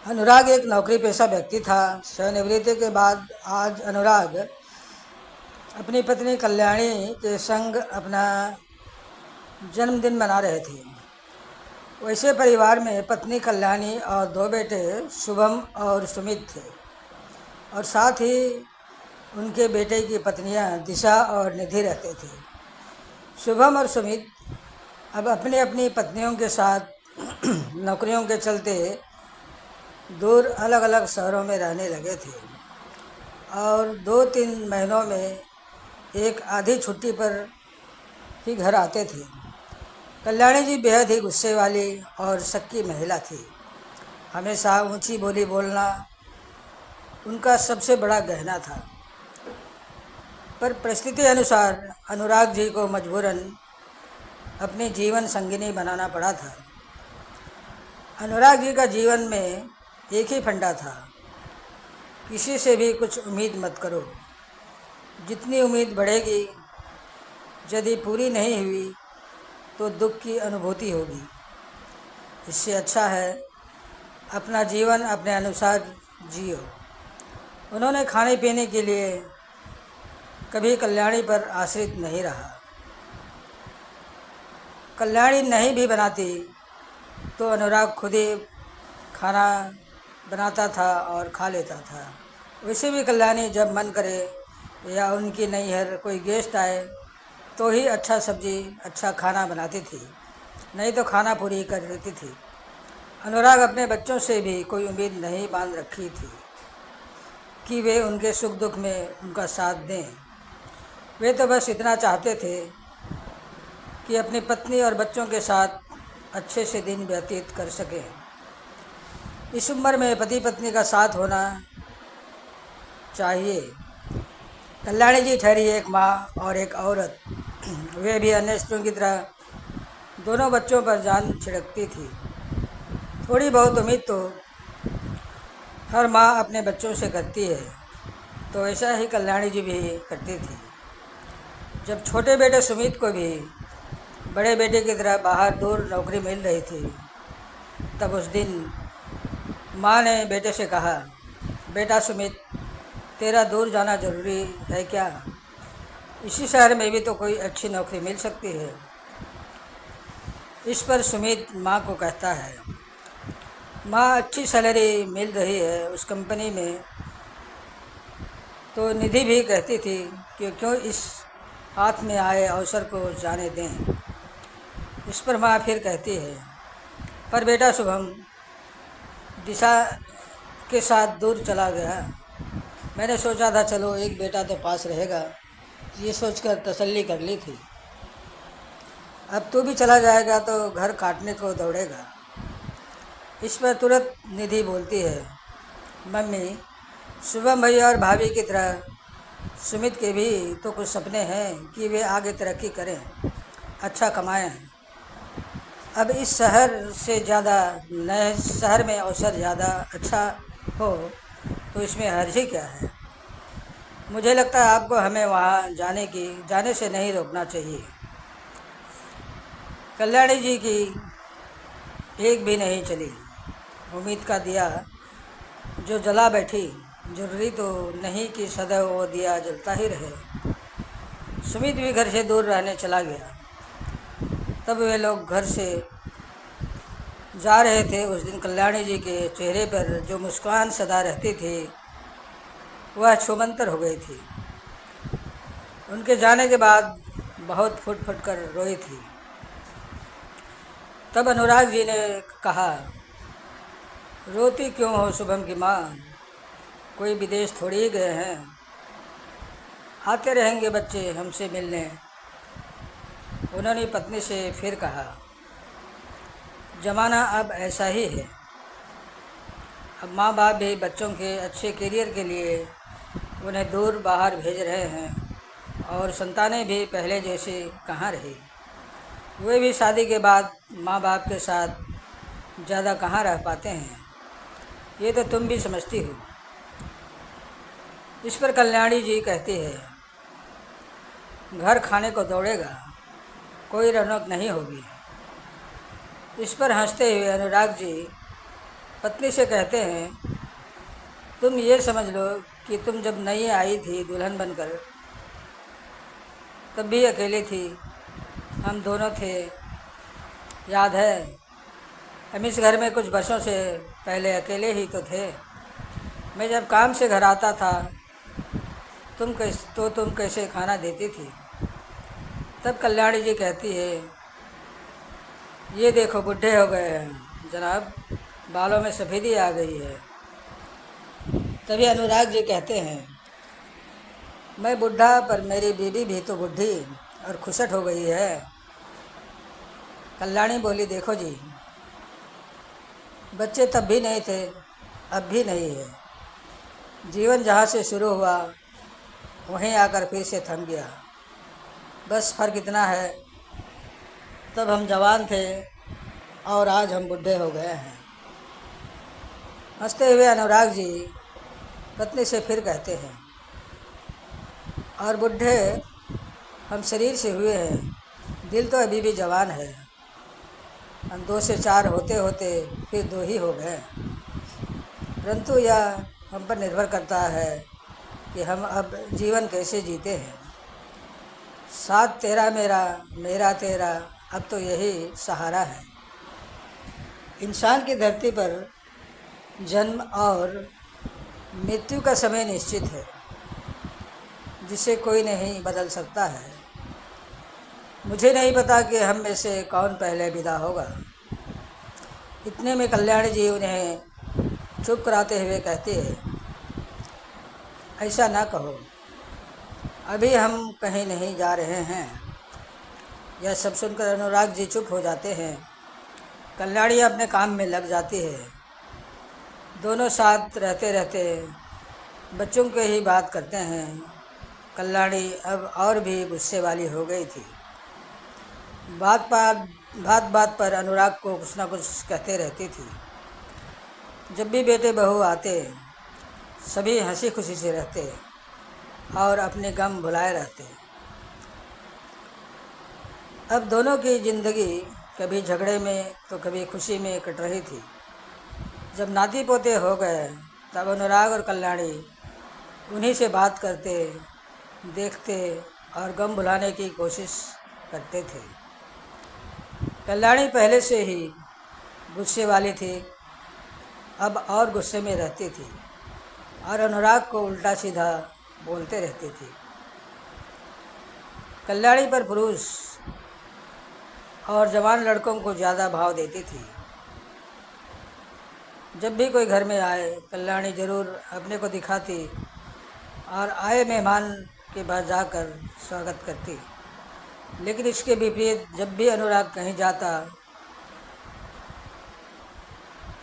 अनुराग एक नौकरी पेशा व्यक्ति था। सेवानिवृत्ति के बाद आज अनुराग अपनी पत्नी कल्याणी के संग अपना जन्मदिन मना रहे थे। वैसे परिवार में पत्नी कल्याणी और दो बेटे शुभम और सुमित थे, और साथ ही उनके बेटे की पत्नियां दिशा और निधि रहते थे। शुभम और सुमित अब अपनी अपनी पत्नियों के साथ नौकरियों के चलते दूर अलग अलग शहरों में रहने लगे थे, और 2-3 महीनों में एक आधी छुट्टी पर ही घर आते थे। कल्याणी जी बेहद ही गुस्से वाली और शक्की महिला थी। हमेशा ऊंची बोली बोलना उनका सबसे बड़ा गहना था। पर परिस्थिति अनुसार अनुराग जी को मजबूरन अपनी जीवन संगिनी बनाना पड़ा था। अनुराग जी का जीवन में एक ही फंडा था, किसी से भी कुछ उम्मीद मत करो। जितनी उम्मीद बढ़ेगी, यदि पूरी नहीं हुई तो दुख की अनुभूति होगी। इससे अच्छा है अपना जीवन अपने अनुसार जियो। उन्होंने खाने पीने के लिए कभी कल्याणी पर आश्रित नहीं रहा। कल्याणी नहीं भी बनाती तो अनुराग खुद ही खाना बनाता था और खा लेता था। वैसे भी कल्याणी जब मन करे या उनकी नैहर कोई गेस्ट आए तो ही अच्छा सब्जी अच्छा खाना बनाती थी, नहीं तो खाना पूरी कर देती थी। अनुराग अपने बच्चों से भी कोई उम्मीद नहीं बांध रखी थी कि वे उनके सुख दुख में उनका साथ दें। वे तो बस इतना चाहते थे कि अपनी पत्नी और बच्चों के साथ अच्छे से दिन व्यतीत कर सकें। इस उम्र में पति पत्नी का साथ होना चाहिए। कल्याणी जी ठहरी एक माँ और एक औरत। वे भी अन्य स्त्रियों की तरह दोनों बच्चों पर जान छिड़कती थी। थोड़ी बहुत उम्मीद तो हर माँ अपने बच्चों से करती है, तो ऐसा ही कल्याणी जी भी करती थी। जब छोटे बेटे सुमित को भी बड़े बेटे की तरह बाहर दूर नौकरी मिल रही थी, तब उस दिन माँ ने बेटे से कहा, बेटा सुमित, तेरा दूर जाना ज़रूरी है क्या? इसी शहर में भी तो कोई अच्छी नौकरी मिल सकती है। इस पर सुमित माँ को कहता है, माँ, अच्छी सैलरी मिल रही है उस कंपनी में। तो निधि भी कहती थी कि क्यों इस हाथ में आए अवसर को जाने दें। इस पर माँ फिर कहती है, पर बेटा शुभम दिशा के साथ दूर चला गया। मैंने सोचा था चलो एक बेटा तो पास रहेगा, ये सोचकर तसल्ली कर ली थी। अब तू भी चला जाएगा तो घर काटने को दौड़ेगा। इस पर तुरंत निधि बोलती है, मम्मी, शुभम भैया और भाभी की तरह सुमित के भी तो कुछ सपने हैं कि वे आगे तरक्की करें, अच्छा कमाएं। अब इस शहर से ज़्यादा नए शहर में अवसर ज़्यादा अच्छा हो तो इसमें हर्ज ही क्या है। मुझे लगता है आपको हमें वहाँ जाने से नहीं रोकना चाहिए। कल्याणी जी की एक भी नहीं चली। उम्मीद का दिया जो जला बैठी, जरूरी तो नहीं कि सदैव वो दिया जलता ही रहे। सुमित भी घर से दूर रहने चला गया। तब वे लोग घर से जा रहे थे। उस दिन कल्याणी जी के चेहरे पर जो मुस्कान सदा रहती थी वह छूमंतर हो गई थी। उनके जाने के बाद बहुत फुट फुट कर रोई थी। तब अनुराग जी ने कहा, रोती क्यों हो शुभम की माँ, कोई विदेश थोड़ी ही गए हैं, आते रहेंगे बच्चे हमसे मिलने। उन्होंने पत्नी से फिर कहा, ज़माना अब ऐसा ही है। अब माँ बाप भी बच्चों के अच्छे करियर के लिए उन्हें दूर बाहर भेज रहे हैं, और संतानें भी पहले जैसे कहाँ रही। वे भी शादी के बाद माँ बाप के साथ ज़्यादा कहाँ रह पाते हैं, ये तो तुम भी समझती हो। इस पर कल्याणी जी कहती है, घर खाने को दौड़ेगा, कोई रौनक नहीं होगी। इस पर हंसते हुए अनुराग जी पत्नी से कहते हैं, तुम ये समझ लो कि तुम जब नई आई थी दुल्हन बनकर, तब भी अकेली थी, हम दोनों थे, याद है? हम इस घर में कुछ वर्षों से पहले अकेले ही तो थे। मैं जब काम से घर आता था तुम कैसे खाना देती थी। तब कल्याणी जी कहती है, ये देखो बुढ़े हो गए हैं जनाब, बालों में सफ़ेदी आ गई है। तभी अनुराग जी कहते हैं, मैं बुढ़ा पर मेरी बीवी भी तो बुढ़ी और खुशट हो गई है। कल्याणी बोली, देखो जी, बच्चे तब भी नहीं थे, अब भी नहीं है। जीवन जहाँ से शुरू हुआ वहीं आकर फिर से थम गया। बस फ़र्क इतना है, तब हम जवान थे और आज हम बुढ़े हो गए हैं। हंसते हुए अनुराग जी पत्नी से फिर कहते हैं, और बुढ़े हम शरीर से हुए हैं, दिल तो अभी भी जवान है। हम 2 से 4 होते होते फिर 2 ही हो गए। परंतु यह हम पर निर्भर करता है कि हम अब जीवन कैसे जीते हैं। साथ तेरा मेरा, मेरा तेरा, अब तो यही सहारा है। इंसान की धरती पर जन्म और मृत्यु का समय निश्चित है, जिसे कोई नहीं बदल सकता है। मुझे नहीं पता कि हम में से कौन पहले विदा होगा। इतने में कल्याणी जी उन्हें चुप कराते हुए कहते हैं, ऐसा ना कहो, अभी हम कहीं नहीं जा रहे हैं। यह सब सुनकर अनुराग जी चुप हो जाते हैं। कल्याणी अपने काम में लग जाती है। दोनों साथ रहते रहते बच्चों के ही बात करते हैं। कल्याणी अब और भी गुस्से वाली हो गई थी। बात बात पर अनुराग को कुछ ना कुछ कहते रहती थी। जब भी बेटे बहू आते सभी हंसी खुशी से रहते और अपने गम भुलाए रहते। अब दोनों की ज़िंदगी कभी झगड़े में तो कभी खुशी में कट रही थी। जब नाती पोते हो गए तब अनुराग और कल्याणी उन्हीं से बात करते, देखते और गम भुलाने की कोशिश करते थे। कल्याणी पहले से ही गुस्से वाली थी, अब और गुस्से में रहती थी और अनुराग को उल्टा सीधा बोलते रहती थी। कल्याणी पर पुरुष और जवान लड़कों को ज़्यादा भाव देती थी। जब भी कोई घर में आए कल्याणी ज़रूर अपने को दिखाती और आए मेहमान के पास जाकर स्वागत करती। लेकिन इसके विपरीत जब भी अनुराग कहीं जाता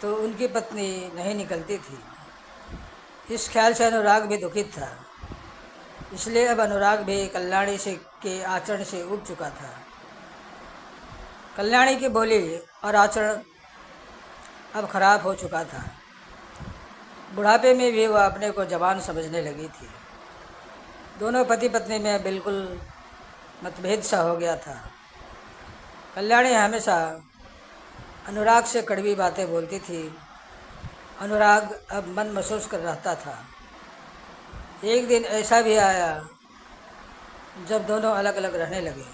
तो उनकी पत्नी नहीं निकलती थी। इस ख्याल से अनुराग भी दुखित था। इसलिए अब अनुराग भी कल्याणी से के आचरण से उब चुका था। कल्याणी की बोली और आचरण अब खराब हो चुका था। बुढ़ापे में भी वह अपने को जवान समझने लगी थी। दोनों पति पत्नी में बिल्कुल मतभेद सा हो गया था। कल्याणी हमेशा अनुराग से कड़वी बातें बोलती थी। अनुराग अब मन महसूस कर रहता था। एक दिन ऐसा भी आया जब दोनों अलग अलग रहने लगे।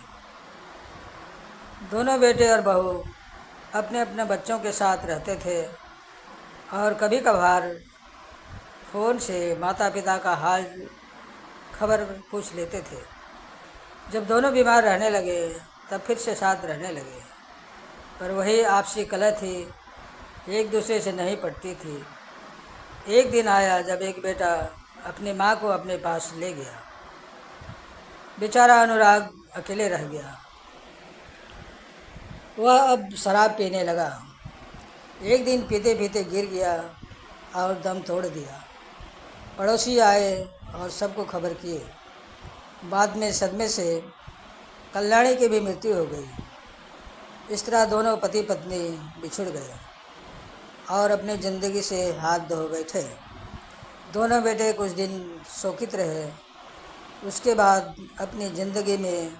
दोनों बेटे और बहू अपने अपने बच्चों के साथ रहते थे और कभी कभार फ़ोन से माता पिता का हाल खबर पूछ लेते थे। जब दोनों बीमार रहने लगे तब फिर से साथ रहने लगे, पर वही आपसी कलह थी, एक दूसरे से नहीं पटती थी। एक दिन आया जब एक बेटा अपनी माँ को अपने पास ले गया। बेचारा अनुराग अकेले रह गया। वह अब शराब पीने लगा। एक दिन पीते पीते गिर गया और दम तोड़ दिया। पड़ोसी आए और सबको खबर किए। बाद में सदमे से कल्याणी की भी मृत्यु हो गई। इस तरह दोनों पति पत्नी बिछुड़ गए और अपनी ज़िंदगी से हाथ धो बैठे। दोनों बेटे कुछ दिन शोकित रहे, उसके बाद अपनी ज़िंदगी में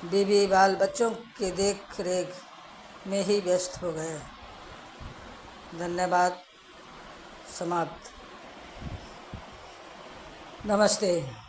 बीवी बाल बच्चों के देख रेख में ही व्यस्त हो गए। धन्यवाद। समाप्त। नमस्ते।